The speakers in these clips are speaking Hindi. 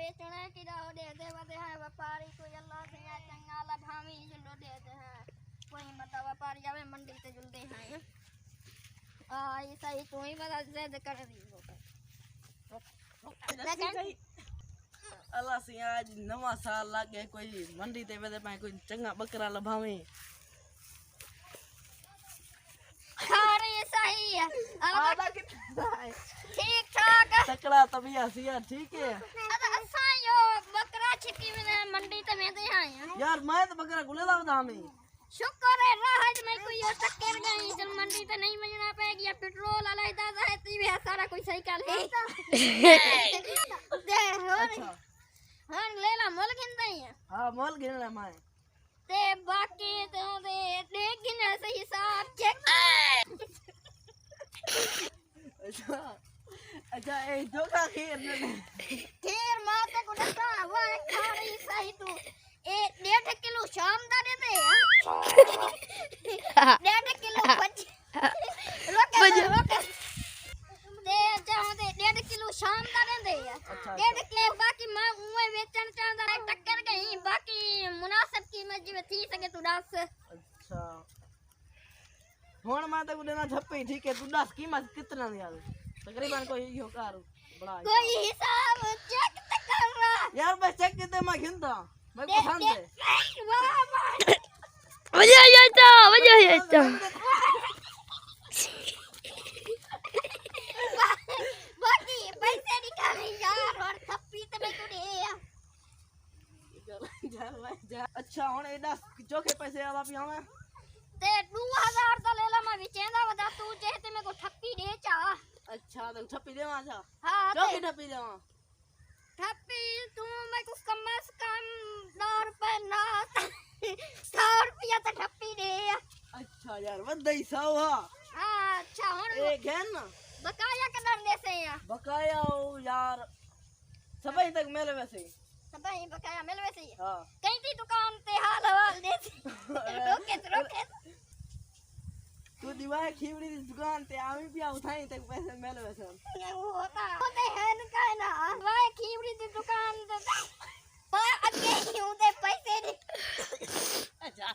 बेचने की राह देते हैं व्यापारी कोई अल्लाह से या चंगा लभावी जुलो देते हैं कोई मत व्यापारी आवे मंडी से जुलते हैं ऐसा ही तू ही बता दे कर रही हो अल्लाह से आज नवा साल लागे कोई मंडी ते वेदे पाए कोई चंगा बकरा लभावे अरे सही है आधा कितना है ठीक ठाक तकड़ा तबिया सिया ठीक है अच्छा यो बकरा छिपी में मंडी ते में दे आए हैं यार मैं तो बकरा गुले लावदा हमें शुक्र है राहत में कोई यो टक्कर गई चल मंडी ते नहीं मिलना पाएगी या पेट्रोल अलग है ती भी सारा कोई सही कर ले दे अच्छा हां ले ला मोल गिनते हैं हां मोल गिनना मैं ते बाकी तो दे लेकिन ऐसे हिसाब चेक अच्छा अच्छा ए धोखा खीर ने खीर माते को डसा वो खा रही सही तू ए 1.5 किलो शाम दा दे दे 1.5 किलो रोके दे जाओ दे 1.5 किलो शाम दा दे 1.5 किलो बाकी मैं उए बेचन चाहता टक्कर गई बाकी मुनासिब कीमत जी थी सके तू दस अच्छा हुन मैं तो देना छप्पी ठीक है तू दस कीमत कितना यार तकरीबन कोई यो कार बड़ा कोई हिसाब चेक कर रहा यार मैं चेक करते मैं गिनता मैं पसंद है वजह ये तो बाकी पैसे निकाले यार और थप्पी तो मैं तू दे अच्छा हुन ए 10 चोखे पैसे वाला भी हमें ते 2000 तो ले ला मैं विचेंदा बता तू चाहते मेरे को ठप्पी दे चा अच्छा तो ठप्पी देवा अच्छा हां चोखे ठप्पी देवा ठप्पी तू मेरे को कम से कम 10 रुपए ना 100 रुपया तो ठप्पी दे अच्छा यार वदई 100 हां अच्छा हुन ए घेन ना बकाया कदर दे से बकाया हो यार सबई तक मेले वैसे सबई बकाया मिल वैसे हां कहीं थी दुकान ते हाल हवाल दे रोके तू दिवाए खीवड़ी की दुकान ते आवी भी उठाई तक पैसे मेले वैसे वो होते हैं का ना वाए खीवड़ी की दुकान ते पर अगे यूं दे पैसे दे अच्छा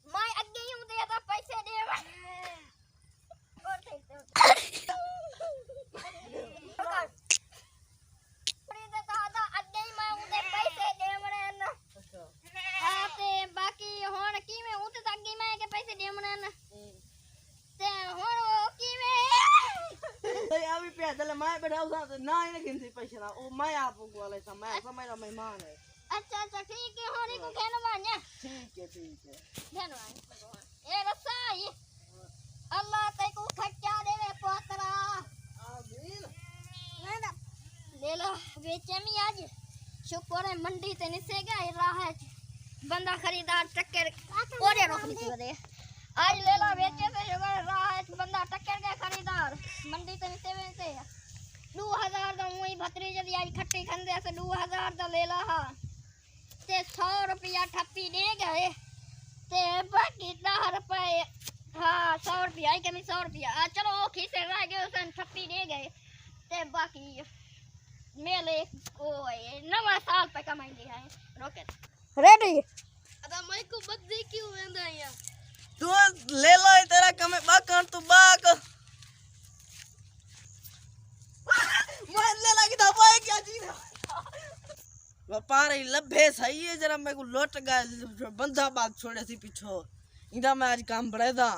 मैं अगे यूं दे तो पैसे दे और चल मैं बैठा उसा ना ही गिनती पैसे ना ओ मैं आपको वाले सा मैं मेरा मेहमान है अच्छा अच्छा ठीक है होने को कहना मान्या ठीक है धन्यवाद ए रसा ये अल्लाह ते को खच्चा देवे पोतरा आमीन ना ले लो बेचे में आज शुक्र है मंडी ते निसे गया रहा है बंदा खरीदार टक्कर ओरे रोक दी दे आज ले लो बेचे से शुक्र रहा है बंदा टक्कर गया खरीदार मंडी ते निसे से 2000 दा मुई भतरी जदी आज खट्टी खंदे से 2000 दा ले ला ते 100 रुपया ठप्पी दे गए ते बाकी 10 रुपए हां 100 रुपया आई कमी 100 रुपया चलो खीसे रह गए उसन ठप्पी दे गए ते बाकी मेले ओए नवा साल पे कमाई ले आए रोके रेडी अब मैं को बदे क्यों वेंदा या तू ले लो तेरा कमे बाकन तू बाक मैं ले लगी था भाई क्या चीज व्यापारी लभे सही है जरा मेरे को लोट गया बंदा बात छोड़े सी पीछो इधर मैं आज काम बढ़ेदा